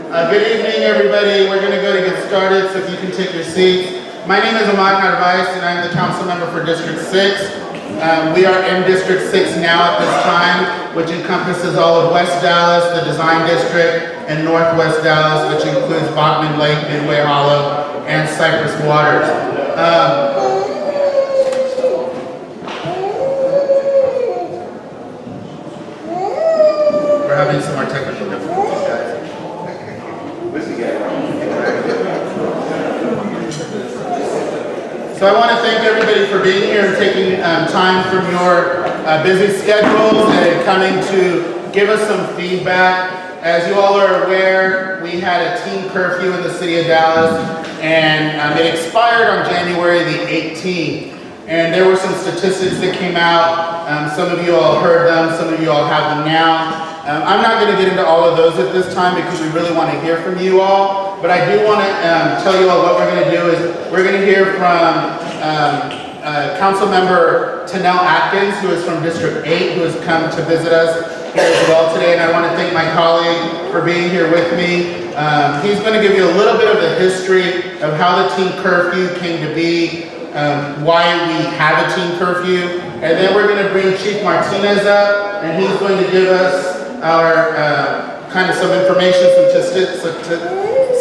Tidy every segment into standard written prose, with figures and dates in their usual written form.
Good evening, everybody. We're going to go to get started, so if you can take your seats. My name is Ahmad Narvaez, and I'm the council member for District 6. We are in District 6 now at this time, which encompasses all of West Dallas, the Design District, and Northwest Dallas, which includes Bachman Lake, Midway Hollow, and Cypress Waters. We're having some more technical difficulties, guys. So I want to thank everybody for being here and taking time from your busy schedules and coming to give us some feedback. As you all are aware, we had a teen curfew in the city of Dallas, and it expired on January the 18th. And there were some statistics that came out. Some of you all heard them, some of you all have them now. I'm not going to get into all of those at this time because we really want to hear from you all. But I do want to tell you all what we're going to do is we're going to hear from Council Member Tanel Atkins, who is from District 8, who has come to visit us here as well today. And I want to thank my colleague for being here with me. He's going to give you a little bit of the history of how the teen curfew came to be, why we have a teen curfew. And then we're going to bring Chief Martinez up, and he's going to give us our kind of some information, some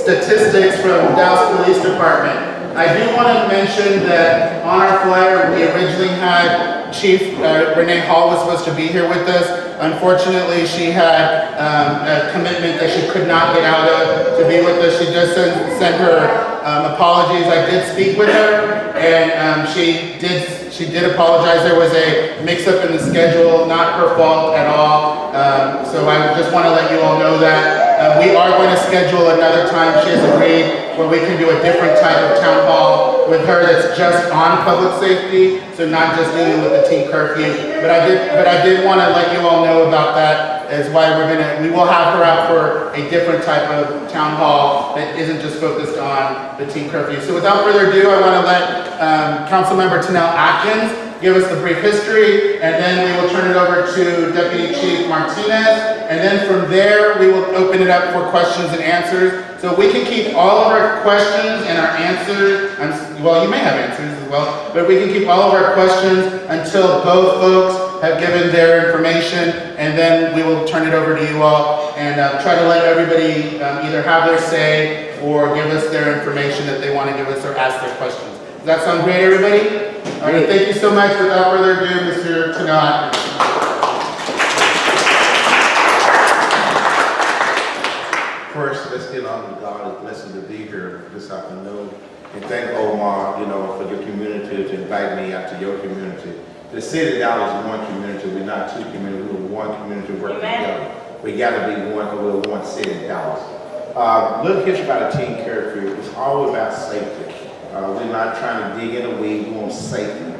statistics from Dallas Police Department. I do want to mention that on our flyer, we originally had Chief Renee Hall was supposed to be here with us. Unfortunately, she had a commitment that she could not get out of to be with us. She just sent her apologies. I did speak with her, and she did apologize. There was a mix-up in the schedule, not her fault at all. So I just want to let you all know that. We are going to schedule another time. She has agreed where we can do a different type of town hall with her that's just on public safety, so not just dealing with the teen curfew. But I did want to let you all know about that, as why we will have her out for a different type of town hall that isn't just focused on the teen curfew. So without further ado, I want to let Councilmember Tanel Atkins give us the brief history, and then we will turn it over to Deputy Chief Martinez, and then from there we will open it up for questions and answers. So we can keep all of our questions and our answers, well, you may have answers as well, but we can keep all of our questions until both folks have given their information, and then we will turn it over to you all and try to let everybody either have their say or give us their information that they want to give us or ask their questions. Does that sound great, everybody? All right, thank you so much. Without further ado, Mr. Tanel. First, let's get on with God. It's a blessing to be here this afternoon. And thank Omar, for your community to invite me out to your community. The city of Dallas is one community. We're not two communities. We're one community working together. We got to be one because we're one city in Dallas. Little history about a teen curfew. It's all about safety. We're not trying to dig in the weeds. We want safety.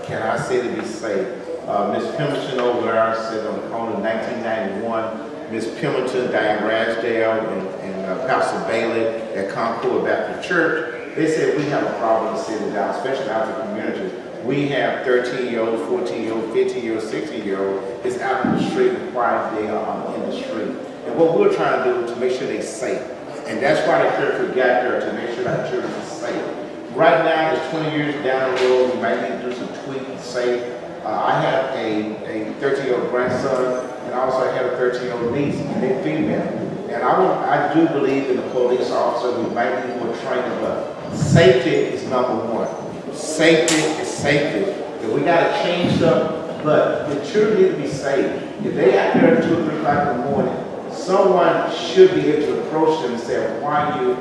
Can I say to be safe? Ms. Pemberton over there said on the corner in 1991, Ms. Pemberton, Diane Rasdale, and Pastor Bailey at Concord Baptist Church, they said we have a problem in the city of Dallas, especially out in the community. We have 13-year-olds, 14-year-olds, 15-year-olds, 16-year-olds. It's out in the street, and quiet they are in the street. And what we're trying to do is to make sure they're safe. And that's why the curfew got there, to make sure that children are safe. Right now, it's 20 years down the road. We might need to do some tweaking to safe. I have a 13-year-old grandson, and I also have a 13-year-old niece, and they're female. And I do believe in the police officer. We might need more training, but safety is number one. Safety is safety. And we got to change stuff, but the children need to be safe. If they out there at 2 or 3 o'clock in the morning, someone should be able to approach them and say, why are you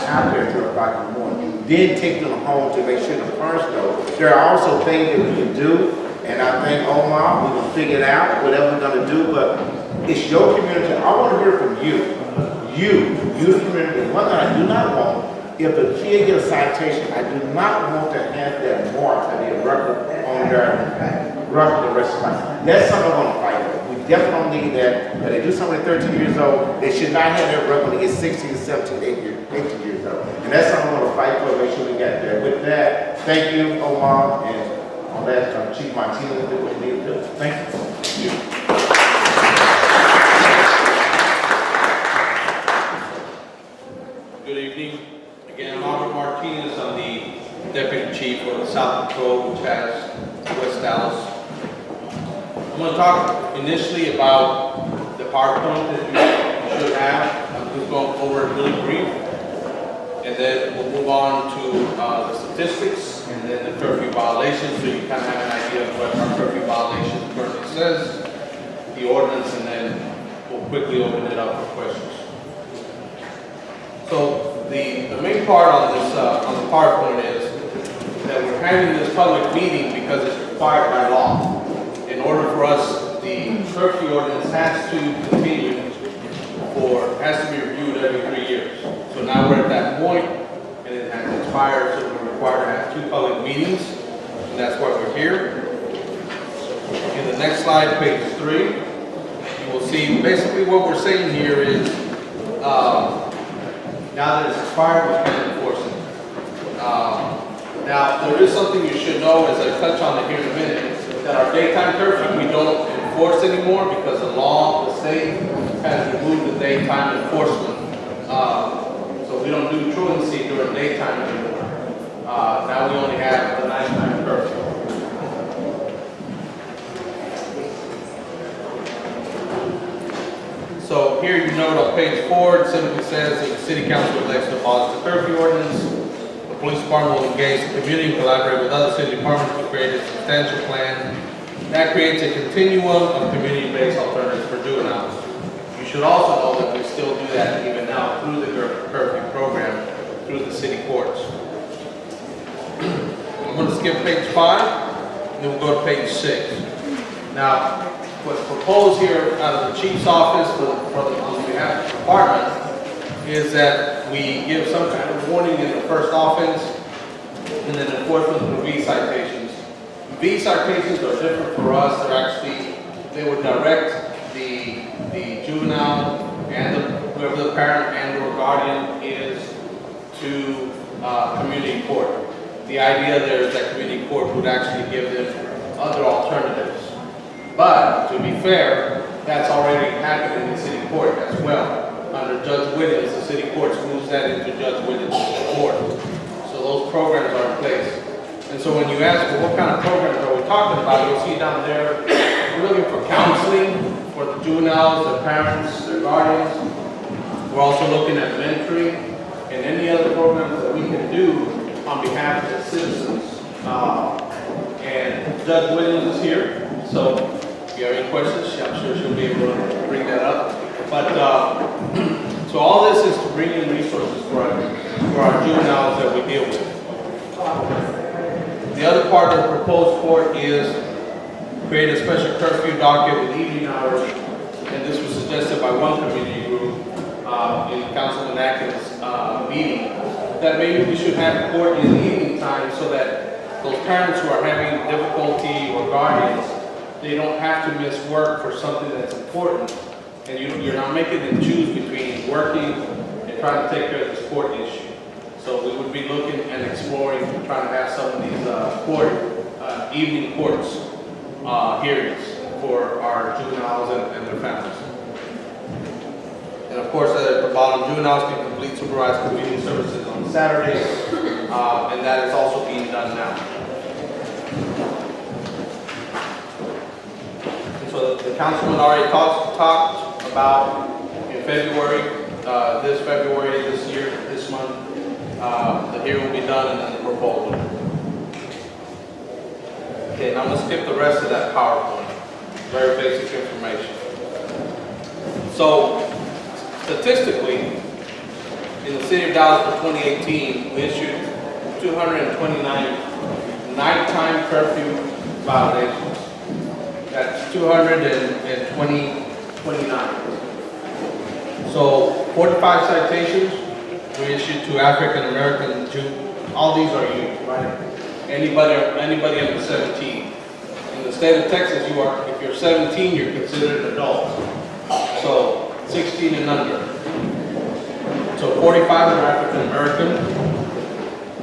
out there at 2 o'clock in the morning? Then take them home to make sure the parents know. There are also things that we can do, and I think, Omar, we will figure it out, whatever we're going to do, but it's your community. I want to hear from you. You the community. One thing I do not want, if a kid gets a citation, I do not want to have that mark of their record on their record the rest of life. That's something I want to fight for. We definitely need that. If they do something at 13 years old, they should not have that record when they get 16, 17, 18 years old. And that's something I want to fight for, make sure we get there. With that, thank you, Omar, and I'll let Chief Martinez do what he needs to do. Thank you. South Patrol, which has West Dallas. I'm going to talk initially about the PowerPoint that you should have. I'm just going over it really brief. And then we'll move on to the statistics and then the curfew violations, so you kind of have an idea of what our curfew violation currently says, the ordinance, and then we'll quickly open it up for questions. So the main part on this on the PowerPoint is that we're having this public meeting because it's required by law. In order for us, the curfew ordinance has to continue has to be reviewed every 3 years. So now we're at that point, and it has expired, so we're required to have 2 public meetings, and that's why we're here. In the next slide, page 3, you will see basically what we're saying here is, now that it's expired, we can enforce it. Now, there is something you should know, as I touch on it here in a minute, that our daytime curfew we don't enforce anymore because the law, the state, has removed the daytime enforcement. So we don't do truancy during daytime anymore. Now we only have the nighttime curfew. So here you note on page 4, it simply says that the City Council elects to abolish the curfew ordinance. The police department will engage the community and collaborate with other city departments to create a substantial plan that creates a continuum of community-based alternatives for juveniles. You should also know that we still do that even now through the curfew program through the city courts. I'm going to skip page 5, and then we'll go to page 6. Now, what's proposed here out of the chief's office on behalf of the department is that we give some kind of warning in the first offense and then enforcement through V citations. V citations are different for us. They're actually, they would direct the juvenile and whoever the parent and or guardian is to community court. The idea there is that community court would actually give them other alternatives. But to be fair, that's already happened in the city court as well. Under Judge Williams, the city courts moves that into Judge Williams' court. So those programs are in place. And so when you ask, well, what kind of programs are we talking about, you'll see down there, we're looking for counseling for the juveniles, their parents, their guardians. We're also looking at mentoring and any other programs that we can do on behalf of the citizens. And Judge Williams is here, so if you have any questions, I'm sure she'll be able to bring that up. But so all this is to bring in resources for our juveniles that we deal with. The other part of the proposed court is create a special curfew docket with evening hours, and this was suggested by one community group in Councilman Atkins' meeting, that maybe we should have court in the evening time so that those parents who are having difficulty or guardians, they don't have to miss work for something that's important, and you're not making them choose between working and trying to take care of this court issue. So we would be looking and exploring trying to have some of these evening courts hearings for our juveniles and their families. And of course, at the bottom, juveniles can complete supervised community services on Saturdays, and that is also being done now. And so the councilman already talked about in February, this month, the hearing will be done and then the proposal. Okay, now I'm going to skip the rest of that PowerPoint. Very basic information. So, statistically, in the city of Dallas for 2018, we issued 229 nighttime curfew violations. That's 229. So 45 citations we issued to African American Jew. All these are youth, right? Anybody under 17. In the state of Texas, if you're 17, you're considered an adult. So 16 and under. So 45 were African American,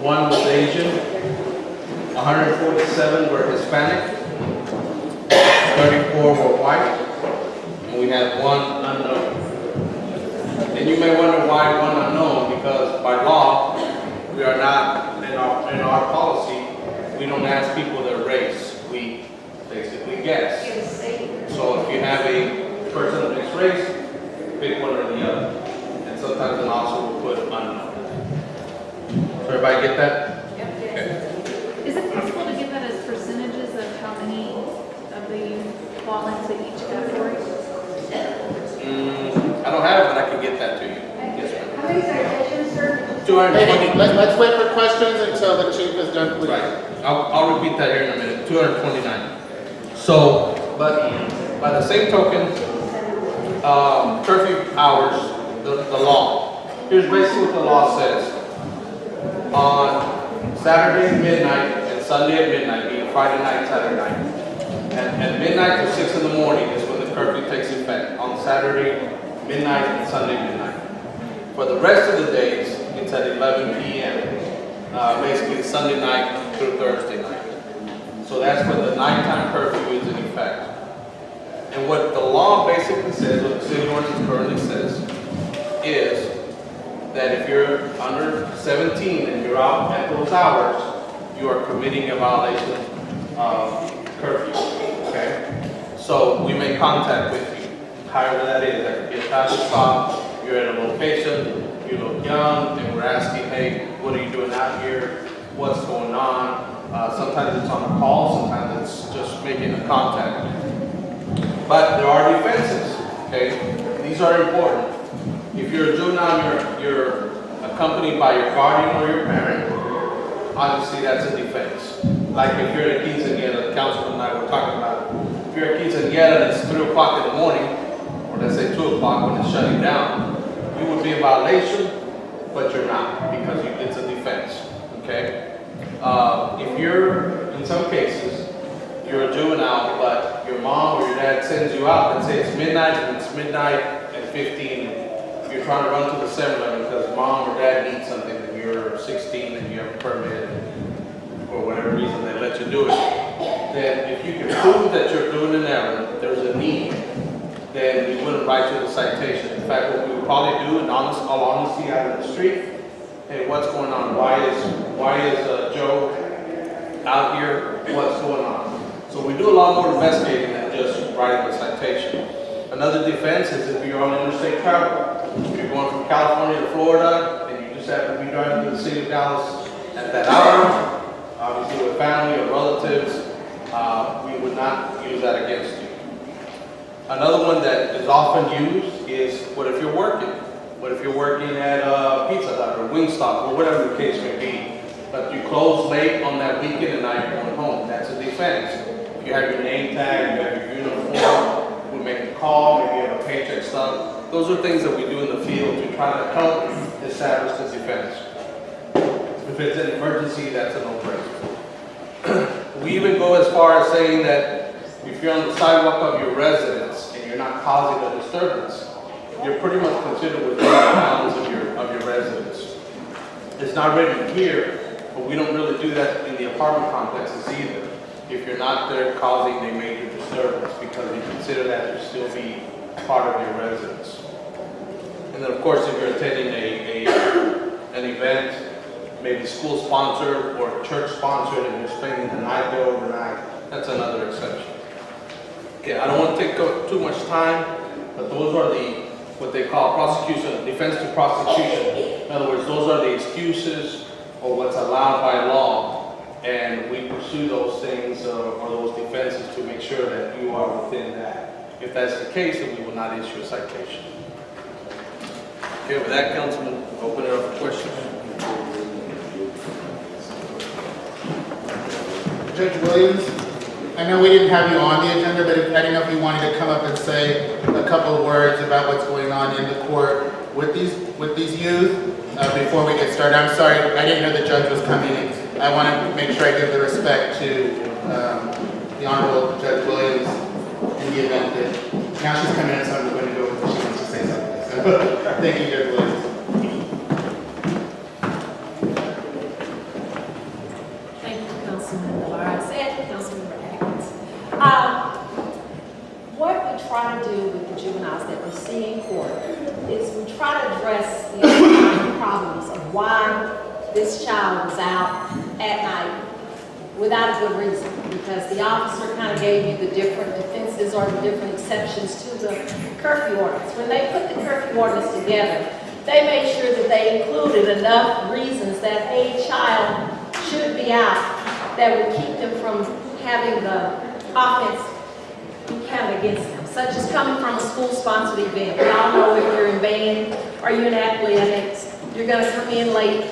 1 was Asian, 147 were Hispanic, 34 were white, and we had 1 unknown. And you may wonder why 1 unknown, because by law, we are not, in our policy, we don't ask people their race. We basically guess. So if you have a person of mixed race, pick one or the other. And sometimes an officer will put unknown. So everybody get that? Okay. Is it possible to give that as percentages of how many of the fall into each category? I don't have it, but I can get that to you. Yes, ma'am. How many citations, sir? 220. Let's wait for questions until the chief is done, please. Right. I'll repeat that here in a minute. 229. So, but by the same token, curfew hours, the law. Here's basically what the law says. On Saturday at midnight and Sunday at midnight, meaning Friday night, Saturday night. And at midnight to 6 in the morning is when the curfew takes effect. On Saturday, midnight and Sunday midnight. For the rest of the days, it's at 11 p.m. Basically Sunday night through Thursday night. So that's when the nighttime curfew is in effect. And what the law basically says, what the city ordinance currently says, is that if you're under 17 and you're out at those hours, you are committing a violation of curfew, okay? So we make contact with you, however that is. That could be a traffic stop, you're at a location, you look young, and we're asking, hey, what are you doing out here? What's going on? Sometimes it's on a call, sometimes it's just making a contact. But there are defenses, okay? These are important. If you're a juvenile, you're accompanied by your guardian or your parent, obviously that's a defense. Like if you're at a quinceañera, the councilman and I were talking about, if you're at quinceañera and it's 3 o'clock in the morning, or let's say 2 o'clock when it's shutting down, you would be in violation, but you're not, because it's a defense, okay? If you're, in some cases, you're a juvenile, but your mom or your dad sends you out and say it's midnight, and it's midnight at 15, you're trying to run to the 7-Eleven because mom or dad needs something, and you're 16 and you have a permit, and for whatever reason they let you do it, then if you can prove that you're doing an errand, there's a need, then we wouldn't write you the citation. In fact, what we would probably do, in all honesty, out of the street, hey, what's going on? Why is Joe out here? What's going on? So we do a lot more investigating than just writing the citation. Another defense is if you're on interstate travel. If you're going from California to Florida, and you just happen to be driving to the city of Dallas at that hour, obviously with family or relatives, we would not use that against you. Another one that is often used is, what if you're working? What if you're working at Pizza Hut or Wingstop or whatever the case may be, but you close late on that weekend and now you're going home? That's a defense. If you have your name tag, you have your uniform, we make a call, maybe you have a paycheck stub. Those are things that we do in the field to try to help establish the defense. If it's an emergency, that's a no-brainer. We even go as far as saying that if you're on the sidewalk of your residence and you're not causing a disturbance, you're pretty much considered within the bounds of your residence. It's not written here, but we don't really do that in the apartment complexes either. If you're not there causing a major disturbance, because we consider that to still be part of your residence. And then of course, if you're attending an event, maybe school sponsored or church sponsored, and you're spending the night there overnight, that's another exception. Okay, I don't want to take too much time, but those are what they call prosecution, defense to prosecution. In other words, those are the excuses or what's allowed by law, and we pursue those things or those defenses to make sure that you are within that. If that's the case, then we will not issue a citation. Okay, with that, Councilman, open it up for questions. Judge Williams, I know we didn't have you on the agenda, but I didn't know if you wanted to come up and say a couple of words about what's going on in the court with these youth before we get started. I'm sorry, I didn't know the judge was coming in. I want to make sure I give the respect to the Honorable Judge Williams in the event that, now she's coming in, so I'm going to go if she wants to say something. So, thank you, Judge Williams. Thank you, Councilman Navarro. Said Councilman Atkins. What we try to do with the juveniles that we see in court is we try to address the underlying problems of why this child was out at night without a good reason, because the officer kind of gave you the different defenses or the different exceptions to the curfew ordinance. When they put the curfew ordinance together, they made sure that they included enough reasons that a child should be out that would keep them from having the offense counted against them, such as coming from a school-sponsored event. We all know if you're in band or you're in athletics, you're going to come in late,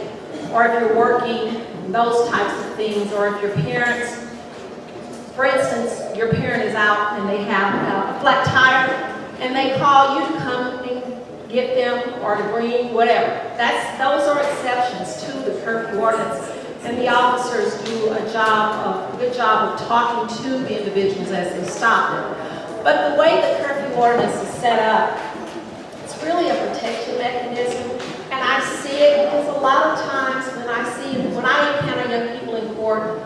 or if you're working, those types of things, or if your parents, for instance, your parent is out and they have a flat tire and they call you to come and get them or to bring whatever. Those are exceptions to the curfew ordinance, and the officers do a good job of talking to the individuals as they stop them. But the way the curfew ordinance is set up, it's really a protection mechanism, and I see it because a lot of times when I encounter young people in court,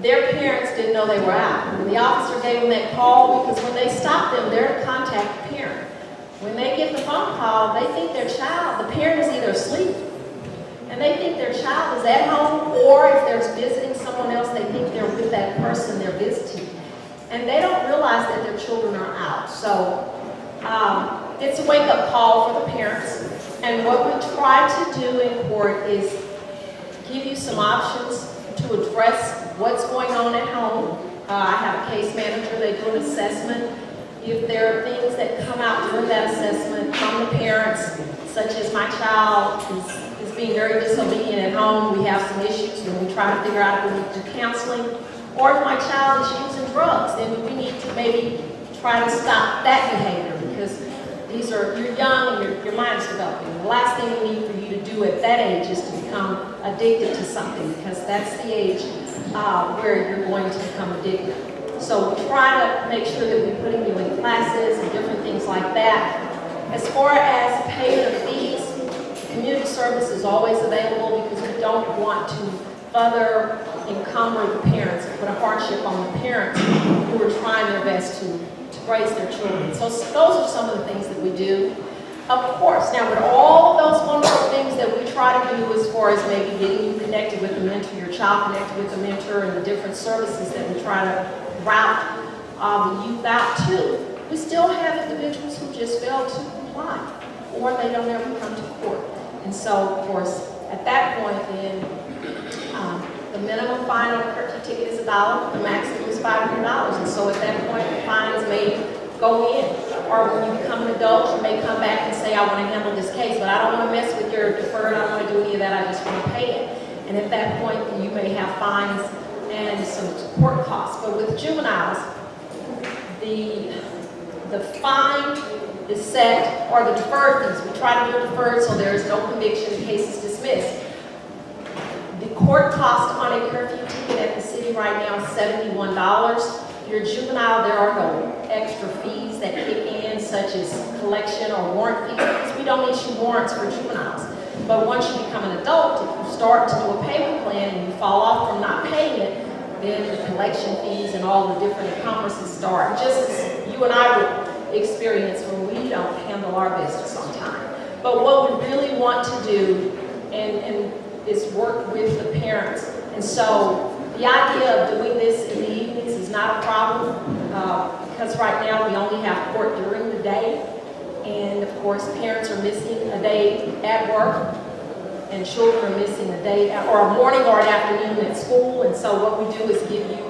their parents didn't know they were out. And the officer gave them that call because when they stop them, they're to contact the parent. When they get the phone call, they think their child, the parent is either asleep, and they think their child is at home, or if they're visiting someone else, they think they're with that person they're visiting. And they don't realize that their children are out. So it's a wake-up call for the parents. And what we try to do in court is give you some options to address what's going on at home. I have a case manager, they do an assessment. If there are things that come out during that assessment from the parents, such as my child is being very disobedient at home, we have some issues and we try to figure out if we need to do counseling, or if my child is using drugs, then we need to maybe try to stop that behavior, because you're young and your mind is developing. The last thing we need for you to do at that age is to become addicted to something, because that's the age where you're going to become addicted. So we try to make sure that we're putting you in classes and different things like that. As far as payment of fees, community service is always available, because we don't want to further encumber the parents, put a hardship on the parents who are trying their best to raise their children. So those are some of the things that we do. Of course, now with all of those wonderful things that we try to do as far as maybe getting you connected with a mentor, your child connected with a mentor, and the different services that we try to route the youth out to, we still have individuals who just fail to comply, or they don't ever come to court. And so, of course, at that point then, the minimum fine on a curfew ticket is $1, the maximum is $500. And so at that point, the fines may go in. Or when you become an adult, you may come back and say, I want to handle this case, but I don't want to mess with your deferred, I don't want to do any of that, I just want to pay it. And at that point, you may have fines and some court costs. But with juveniles, the fine is set, or the deferred fees. We try to do deferred so there is no conviction, the case is dismissed. The court cost on a curfew ticket at the city right now is $71. If you're a juvenile, there are no extra fees that kick in, such as collection or warrant fees, because we don't issue warrants for juveniles. But once you become an adult, if you start to do a payment plan and you fall off from not paying it, then the collection fees and all the different encumbrances start, just as you and I would experience when we don't handle our business on time. But what we really want to do is work with the parents. And so the idea of doing this in the evenings is not a problem, because right now we only have court during the day. And of course, parents are missing a day at work, and children are missing a day or a morning or an afternoon at school. And so what we do is give you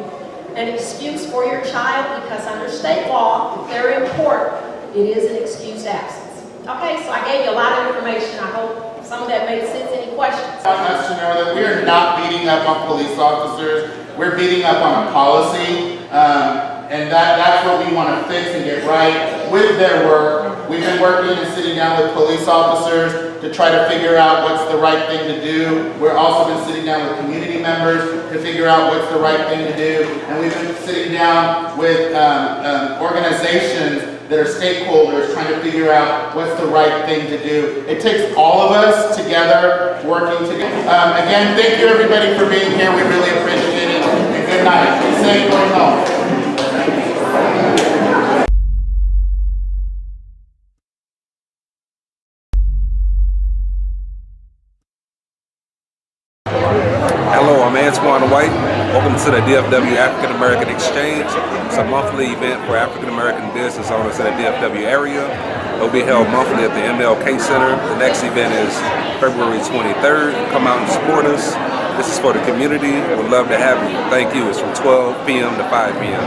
an excuse for your child, because under state law, if they're in court, it is an excused absence. Okay, so I gave you a lot of information. I hope some of that made sense. Any questions? I want us to know that we are not beating up on police officers. We're beating up on a policy, and that's what we want to fix and get right with their work. We've been working and sitting down with police officers to try to figure out what's the right thing to do. We've also been sitting down with community members to figure out what's the right thing to do. And we've been sitting down with organizations that are stakeholders trying to figure out what's the right thing to do. It takes all of us together, working together. Again, thank you everybody for being here. We really appreciate it. And good night. Be safe going home. Hello, I'm Antoine White. Welcome to the DFW African American Exchange. It's a monthly event for African American business owners in the DFW area. It will be held monthly at the MLK Center. The next event is February 23rd. Come out and support us. This is for the community. We'd love to have you. Thank you. It's from 12 p.m. to 5 p.m.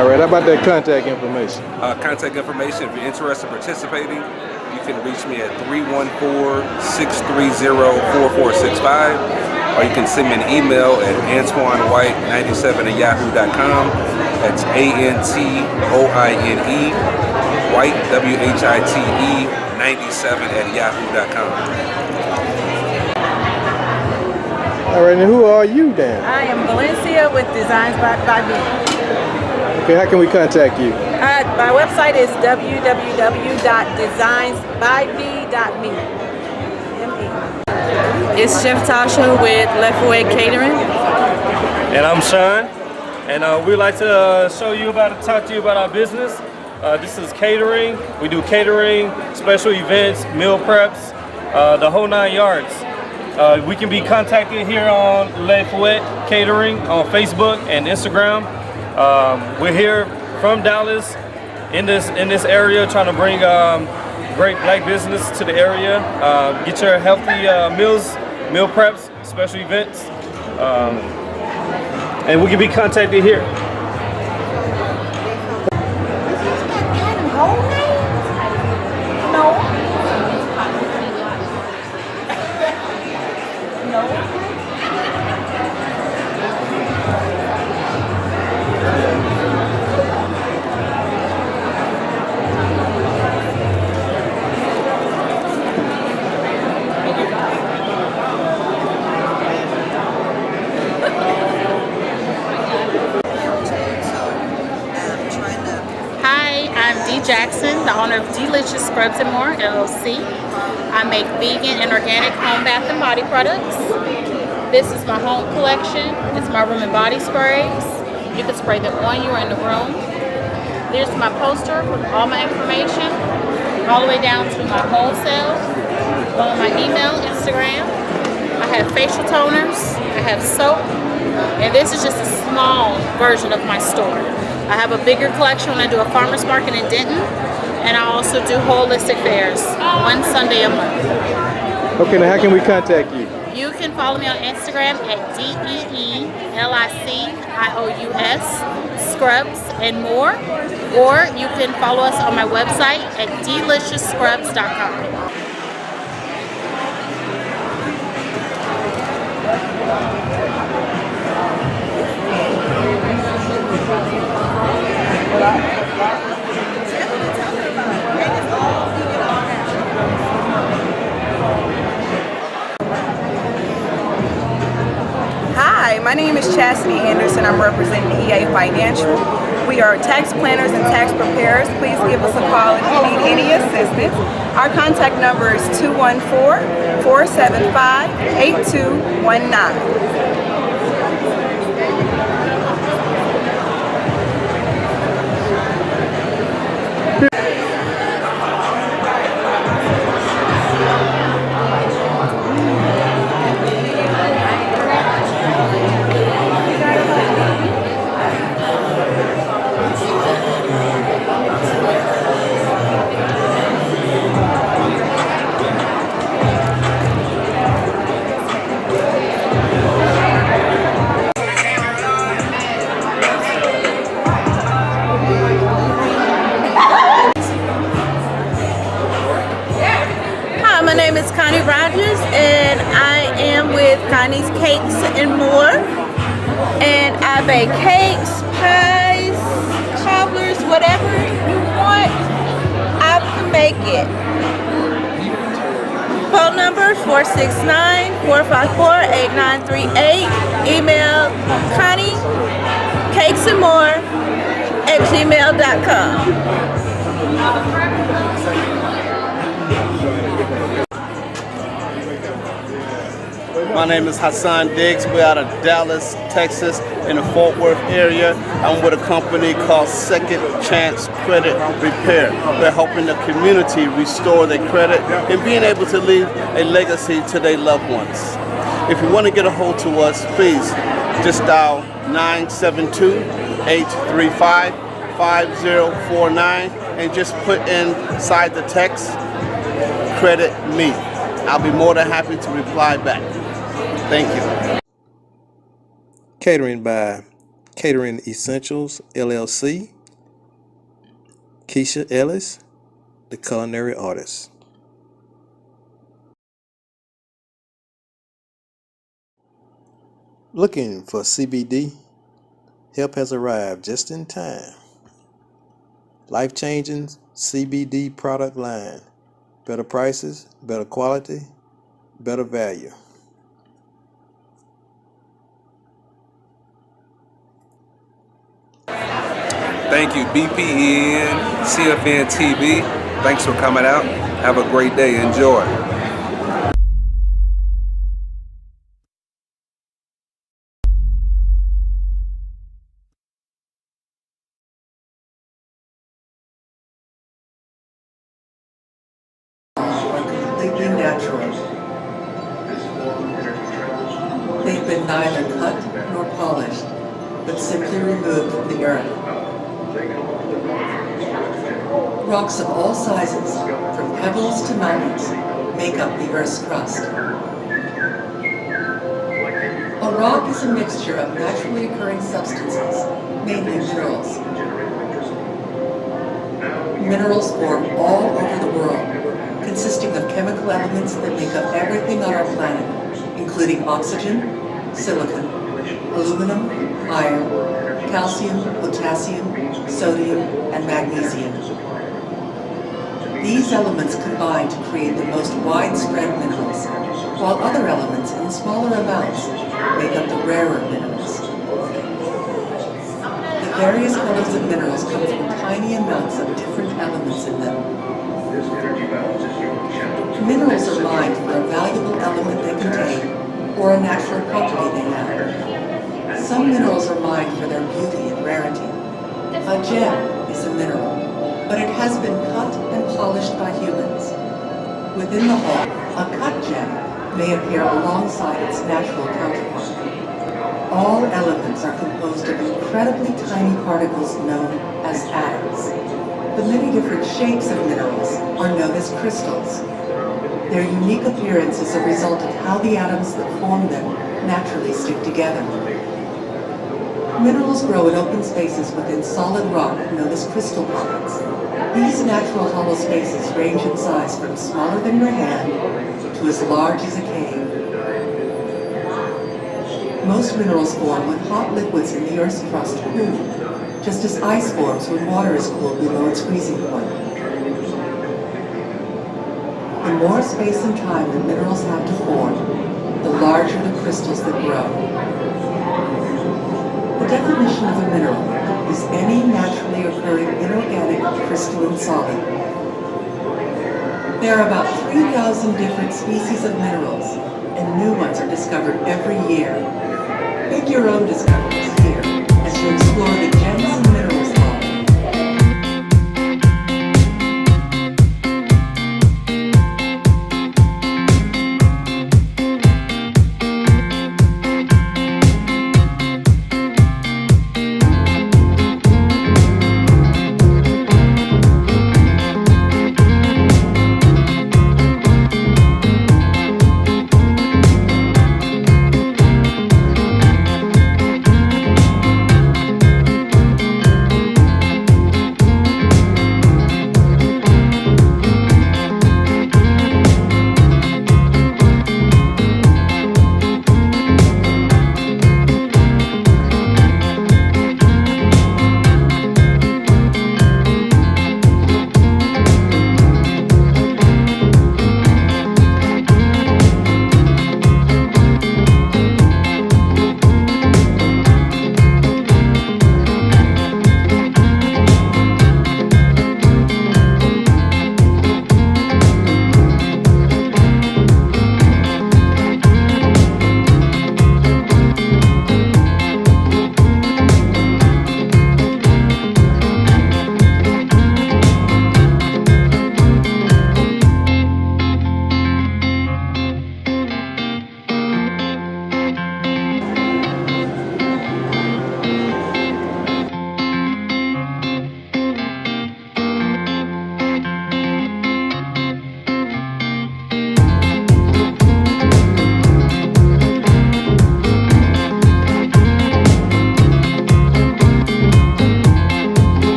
All right, how about that contact information? Contact information, if you're interested in participating, you can reach me at 314-630-4465, or you can send me an email at AntoineWhite97@yahoo.com. That's ANTOINE, White, WHITE, 97@yahoo.com. All right, and who are you then? I am Valencia with Designs by B. Okay, how can we contact you? My website is www.designsbyb.me. It's Chef Tasha with Left Away Catering. And I'm Sean, and we'd like to talk to you about our business. This is catering. We do catering, special events, meal preps, the whole 9 yards. We can be contacted here on Left Away Catering on Facebook and Instagram. We're here from Dallas in this area, trying to bring great black business to the area. Get your healthy meals, meal preps, special events, and we can be contacted here. Jackson, the owner of Delicious Scrubs and More, LLC. I make vegan and organic home bath and body products. This is my home collection. It's my room and body sprays. You can spray them on you or in the room. There's my poster with all my information, all the way down to my wholesale, on my email, Instagram. I have facial toners, I have soap, and this is just a small version of my store. I have a bigger collection when I do a farmer's market in Denton, and I also do holistic fairs, one Sunday a month. Okay, now how can we contact you? You can follow me on Instagram at DEELICIOUS, Scrubs and More, or you can follow us on my website at deliciousscrubs.com. Hi, my name is Chasity Anderson. I'm representing EA Financial. We are tax planners and tax preparers. Please give us a call if you need any assistance. Our contact number is 214-475-8219. And I am with Connie's Cakes and More, and I bake cakes, pies, cobblers, whatever you want, I can make it. Phone number 469-454-8938. Email ConnieCakesandMore@gmail.com. My name is Hassan Diggs. We're out of Dallas, Texas, in the Fort Worth area. I'm with a company called Second Chance Credit Repair. We're helping the community restore their credit and being able to leave a legacy to their loved ones. If you want to get a hold to us, please just dial 972-835-5049 and just put inside the text, credit me. I'll be more than happy to reply back. Thank you. Catering by Catering Essentials, LLC. Keisha Ellis, the culinary artist. Looking for CBD? Help has arrived just in time. Life-changing CBD product line. Better prices, better quality, better value. Thank you, BPENCFN TV. Thanks for coming out. Have a great day. Enjoy. Completely natural. They've been neither cut nor polished, but simply removed from the earth. Rocks of all sizes, from pebbles to mountains, make up the Earth's crust. A rock is a mixture of naturally occurring substances, mainly minerals. Minerals form all over the world, consisting of chemical elements that make up everything on our planet, including oxygen, silicon, aluminum, iron, calcium, potassium, sodium, and magnesium. These elements combine to create the most widespread minerals, while other elements in smaller amounts make up the rarer minerals. The various colors of minerals come from tiny amounts of different elements in them. Minerals are mined for a valuable element they contain or a natural property they have. Some minerals are mined for their beauty and rarity. A gem is a mineral, but it has been cut and polished by humans. Within the hull, a cut gem may appear alongside its natural counterpart. All elements are composed of incredibly tiny particles known as atoms. The many different shapes of minerals are known as crystals. Their unique appearance is a result of how the atoms that form them naturally stick together. Minerals grow in open spaces within solid rock known as crystal pockets. These natural hollow spaces range in size from smaller than your hand to as large as a cave. Most minerals form when hot liquids in the Earth's crust cool, just as ice forms when water is cooled below its freezing point. The more space and time that minerals have to form, the larger the crystals that grow. The definition of a mineral is any naturally occurring inorganic crystalline solid. There are about 3,000 different species of minerals, and new ones are discovered every year. Make your own discoveries here as you explore the